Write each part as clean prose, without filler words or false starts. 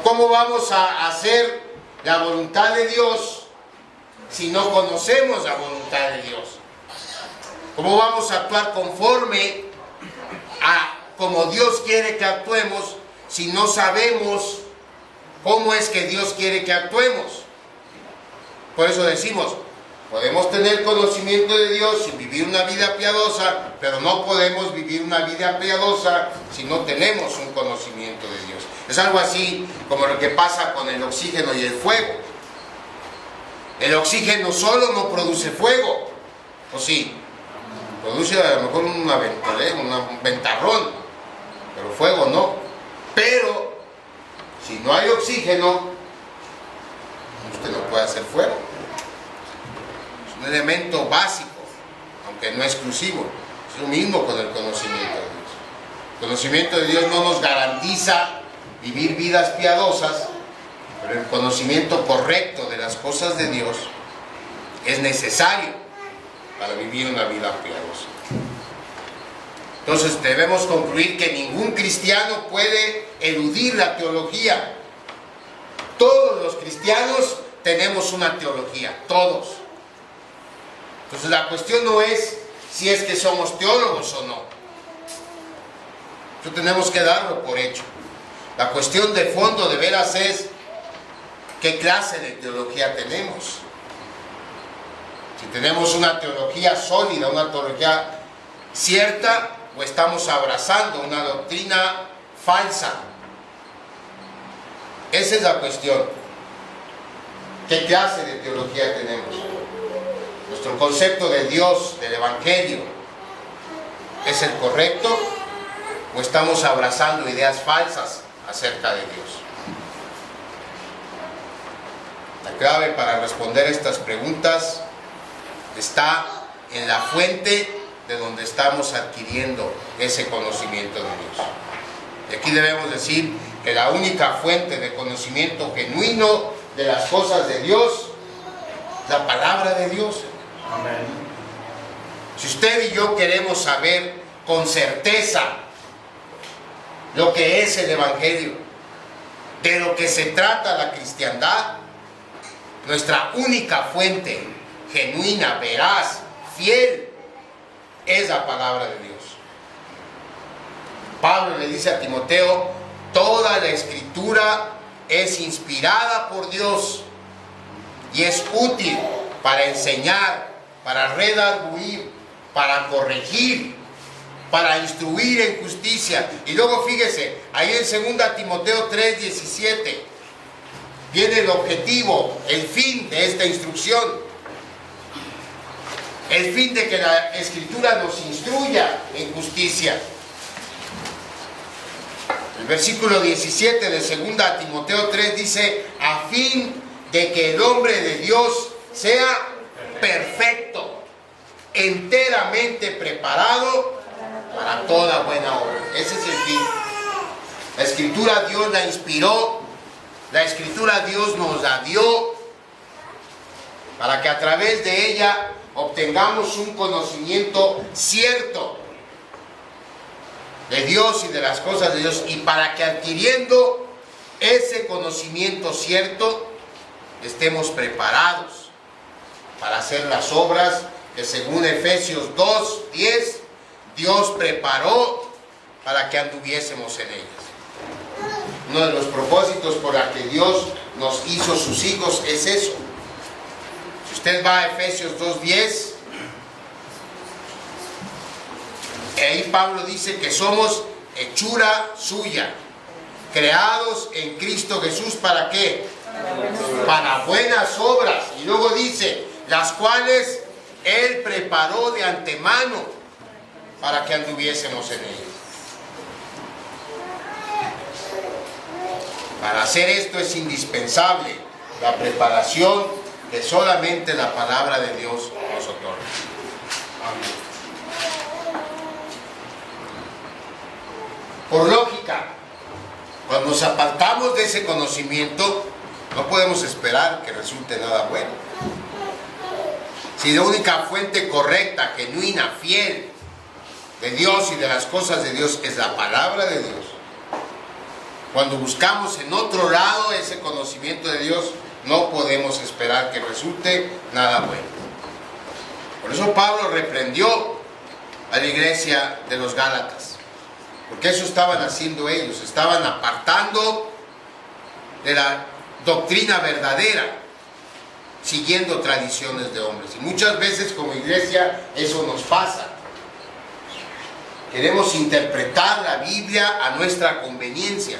¿Cómo vamos a hacer la voluntad de Dios si no conocemos la voluntad de Dios? ¿Cómo vamos a actuar conforme a como Dios quiere que actuemos si no sabemos cómo es que Dios quiere que actuemos? Por eso decimos, podemos tener conocimiento de Dios y vivir una vida piadosa, pero no podemos vivir una vida piadosa si no tenemos un conocimiento de Dios. Es algo así como lo que pasa con el oxígeno y el fuego. El oxígeno solo no produce fuego, ¿o sí? Produce a lo mejor un ventarrón, pero fuego no. Pero si no hay oxígeno, usted no puede hacer fuego. Es un elemento básico, aunque no exclusivo. Es lo mismo con el conocimiento de Dios. El conocimiento de Dios no nos garantiza vivir vidas piadosas, pero el conocimiento correcto de las cosas de Dios es necesario para vivir una vida piadosa. Entonces debemos concluir que ningún cristiano puede eludir la teología. Todos los cristianos tenemos una teología, todos. Entonces la cuestión no es si es que somos teólogos o no. Eso tenemos que darlo por hecho. La cuestión de fondo de veras es qué clase de teología tenemos. Si tenemos una teología sólida, una teología cierta, o estamos abrazando una doctrina falsa. Esa es la cuestión. ¿Qué clase de teología tenemos? ¿Nuestro concepto de Dios, del Evangelio, es el correcto? ¿O estamos abrazando ideas falsas acerca de Dios? La clave para responder estas preguntas está en la fuente de donde estamos adquiriendo ese conocimiento de Dios. Y aquí debemos decir que la única fuente de conocimiento genuino de las cosas de Dios es la palabra de Dios. Amén. Si usted y yo queremos saber con certeza lo que es el Evangelio, de lo que se trata la cristiandad, nuestra única fuente genuina, veraz, fiel, es la palabra de Dios. Pablo le dice a Timoteo, toda la escritura es inspirada por Dios y es útil para enseñar, para redarguir, para corregir, para instruir en justicia. Y luego fíjese, ahí en 2 Timoteo 3:17 viene el objetivo, el fin de esta instrucción. El fin de que la Escritura nos instruya en justicia. El versículo 17 de 2 Timoteo 3 dice, a fin de que el hombre de Dios sea perfecto, enteramente preparado para toda buena obra. Ese es el fin. La Escritura Dios la inspiró, la Escritura Dios nos la dio para que a través de ella obtengamos un conocimiento cierto de Dios y de las cosas de Dios, y para que adquiriendo ese conocimiento cierto estemos preparados para hacer las obras que según Efesios 2:10 Dios preparó para que anduviésemos en ellas. Uno de los propósitos por la que Dios nos hizo sus hijos es eso. Si usted va a Efesios 2:10, ahí Pablo dice que somos hechura suya, creados en Cristo Jesús, ¿para qué? Para buenas obras. Y luego dice, las cuales Él preparó de antemano para que anduviésemos en ellas. Para hacer esto es indispensable la preparación que solamente la palabra de Dios nos otorga. Amén. Por lógica, cuando nos apartamos de ese conocimiento, no podemos esperar que resulte nada bueno. Si la única fuente correcta, genuina, fiel de Dios y de las cosas de Dios es la palabra de Dios, Cuando buscamos en otro lado ese conocimiento de Dios, no podemos esperar que resulte nada bueno. Por eso Pablo reprendió a la iglesia de los Gálatas, porque eso estaban haciendo ellos, estaban apartando de la doctrina verdadera, siguiendo tradiciones de hombres. Y muchas veces como iglesia eso nos pasa. Queremos interpretar la Biblia a nuestra conveniencia.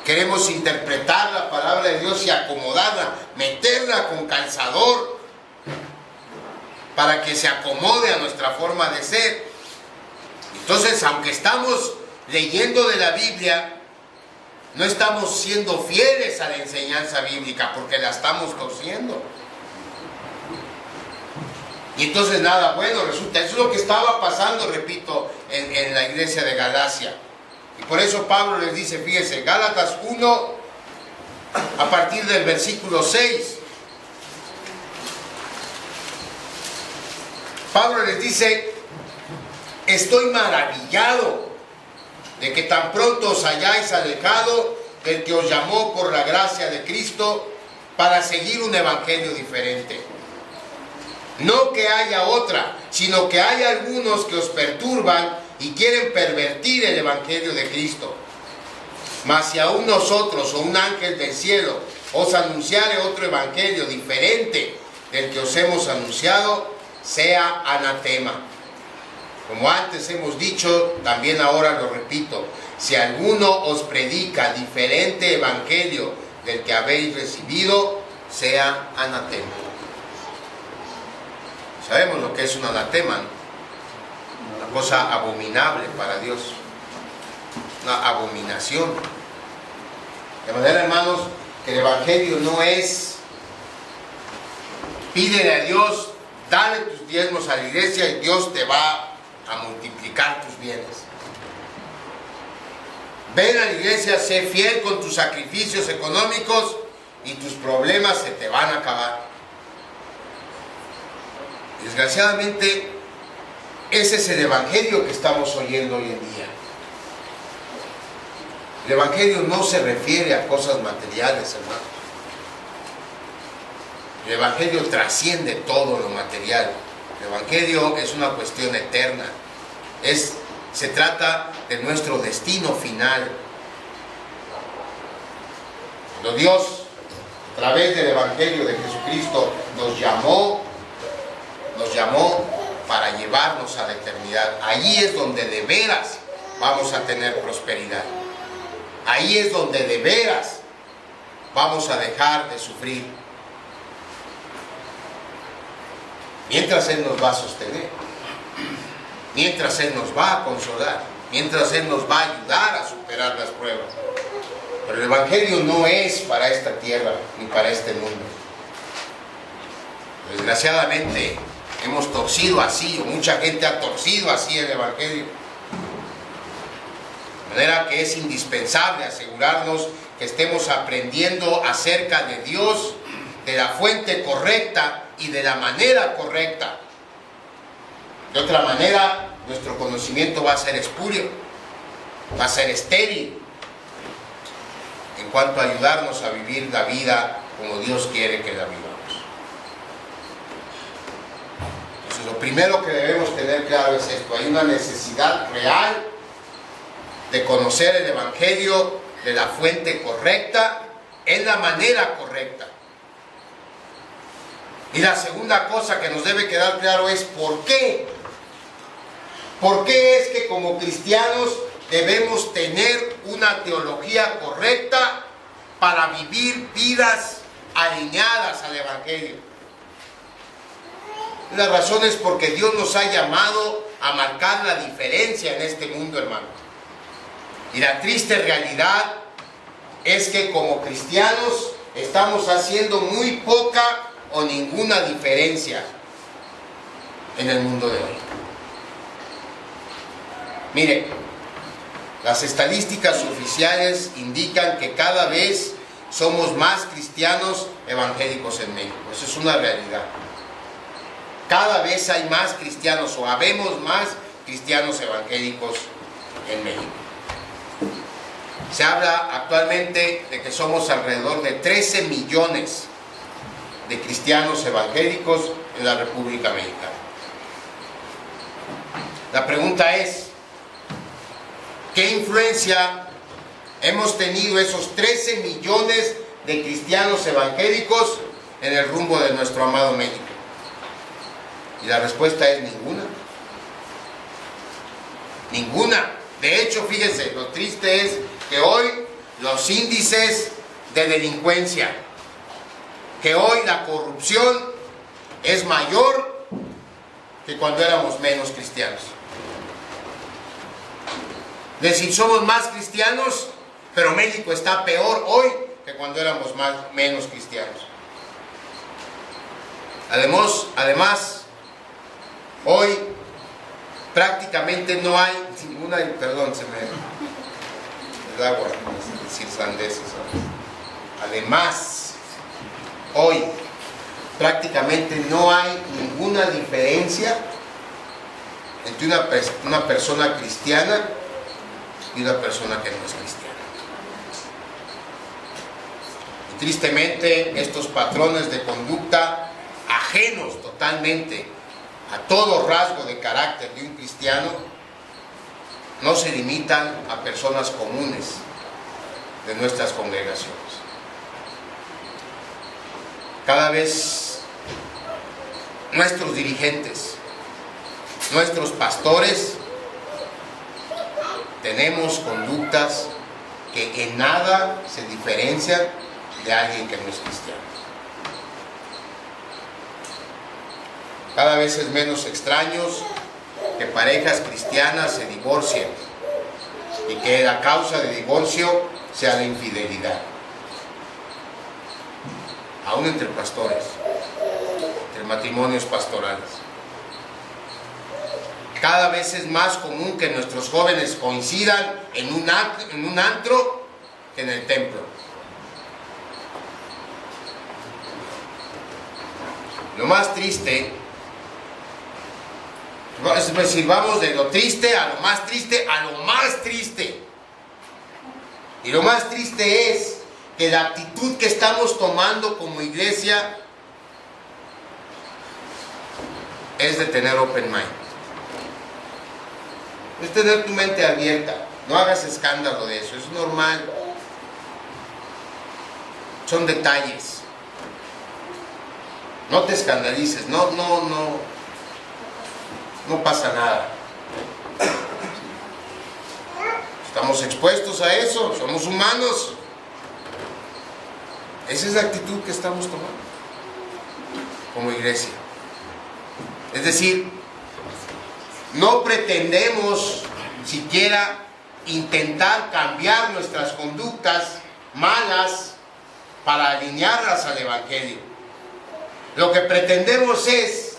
Queremos interpretar la palabra de Dios y acomodarla, meterla con calzador para que se acomode a nuestra forma de ser. Entonces, aunque estamos leyendo de la Biblia, no estamos siendo fieles a la enseñanza bíblica porque la estamos torciendo. Y entonces nada bueno resulta. Eso es lo que estaba pasando, repito, en la iglesia de Galacia. Y por eso Pablo les dice, fíjense, Gálatas 1, a partir del versículo 6. Pablo les dice, estoy maravillado de que tan pronto os hayáis alejado del que os llamó por la gracia de Cristo para seguir un evangelio diferente. No que haya otra, sino que hay algunos que os perturban y quieren pervertir el evangelio de Cristo. Mas si aún nosotros o un ángel del cielo os anunciare otro evangelio diferente del que os hemos anunciado, sea anatema. Como antes hemos dicho, también ahora lo repito, si alguno os predica diferente evangelio del que habéis recibido, sea anatema. Sabemos lo que es un anatema, ¿no? Una cosa abominable para Dios, una abominación. De manera, hermanos, que el evangelio no es pídele a Dios, dale tus diezmos a la iglesia y Dios te va a multiplicar tus bienes. Ven a la iglesia, sé fiel con tus sacrificios económicos y tus problemas se te van a acabar. Desgraciadamente, ese es el evangelio que estamos oyendo hoy en día. El evangelio no se refiere a cosas materiales, hermanos. El evangelio trasciende todo lo material. El evangelio es una cuestión eterna. Se trata de nuestro destino final. Cuando Dios, a través del evangelio de Jesucristo, nos llamó para llevarnos a la eternidad. Allí es donde de veras vamos a tener prosperidad. Ahí es donde de veras vamos a dejar de sufrir. Mientras Él nos va a sostener, mientras Él nos va a consolar, mientras Él nos va a ayudar a superar las pruebas. Pero el evangelio no es para esta tierra ni para este mundo. Desgraciadamente hemos torcido así, o mucha gente ha torcido así el evangelio. De manera que es indispensable asegurarnos que estemos aprendiendo acerca de Dios, de la fuente correcta y de la manera correcta. De otra manera, nuestro conocimiento va a ser espurio, va a ser estéril en cuanto a ayudarnos a vivir la vida como Dios quiere que la vivamos. Entonces, lo primero que debemos tener claro es esto: hay una necesidad real de conocer el evangelio de la fuente correcta, en la manera correcta. Y la segunda cosa que nos debe quedar claro es ¿por qué? ¿Por qué es que como cristianos debemos tener una teología correcta para vivir vidas alineadas al evangelio? La razón es porque Dios nos ha llamado a marcar la diferencia en este mundo, hermano. Y la triste realidad es que como cristianos estamos haciendo muy poca o ninguna diferencia en el mundo de hoy. Mire, las estadísticas oficiales indican que cada vez somos más cristianos evangélicos en México. Eso es una realidad. Cada vez hay más cristianos, o habemos más cristianos evangélicos en México. Se habla actualmente de que somos alrededor de 13 millones de cristianos evangélicos en la República Mexicana. La pregunta es, ¿qué influencia hemos tenido esos 13 millones de cristianos evangélicos en el rumbo de nuestro amado México? Y la respuesta es ninguna. Ninguna. De hecho, fíjense, lo triste es que hoy los índices de delincuencia, que hoy la corrupción es mayor que cuando éramos menos cristianos. Es decir, somos más cristianos, pero México está peor hoy que cuando éramos menos cristianos. Además, hoy prácticamente no hay ninguna, perdón, se me el agua, es decir, sandeces. Además, hoy prácticamente no hay ninguna diferencia entre una persona cristiana y una persona que no es cristiana. Y tristemente, estos patrones de conducta, ajenos totalmente a todo rasgo de carácter de un cristiano, no se limitan a personas comunes de nuestras congregaciones. Cada vez nuestros dirigentes, nuestros pastores, tenemos conductas que en nada se diferencian de alguien que no es cristiano. Cada vez es menos extraños que parejas cristianas se divorcien y que la causa de divorcio sea la infidelidad. Aún entre pastores, entre matrimonios pastorales. Cada vez es más común que nuestros jóvenes coincidan en un antro que en el templo. Lo más triste, es decir, vamos de lo triste a lo más triste a lo más triste. Y lo más triste es que la actitud que estamos tomando como iglesia es de tener open mind. Es tener tu mente abierta. No hagas escándalo de eso, es normal. Son detalles. No te escandalices, no pasa nada. Estamos expuestos a eso, somos humanos. Esa es la actitud que estamos tomando como iglesia. Es decir, no pretendemos siquiera intentar cambiar nuestras conductas malas para alinearlas al Evangelio. Lo que pretendemos es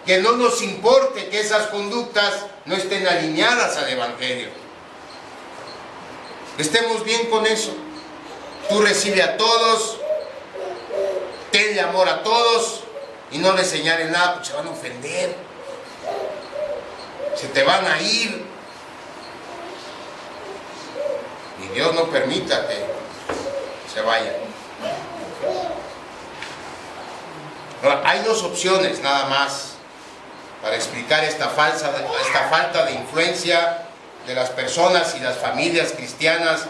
que no nos importe que esas conductas no estén alineadas al Evangelio. Estemos bien con eso. Tú recibe a todos, tenle amor a todos y no les señales nada porque se van a ofender. Se te van a ir. Y Dios no permita que se vayan. Ahora, hay dos opciones nada más para explicar esta falta de influencia de las personas y las familias cristianas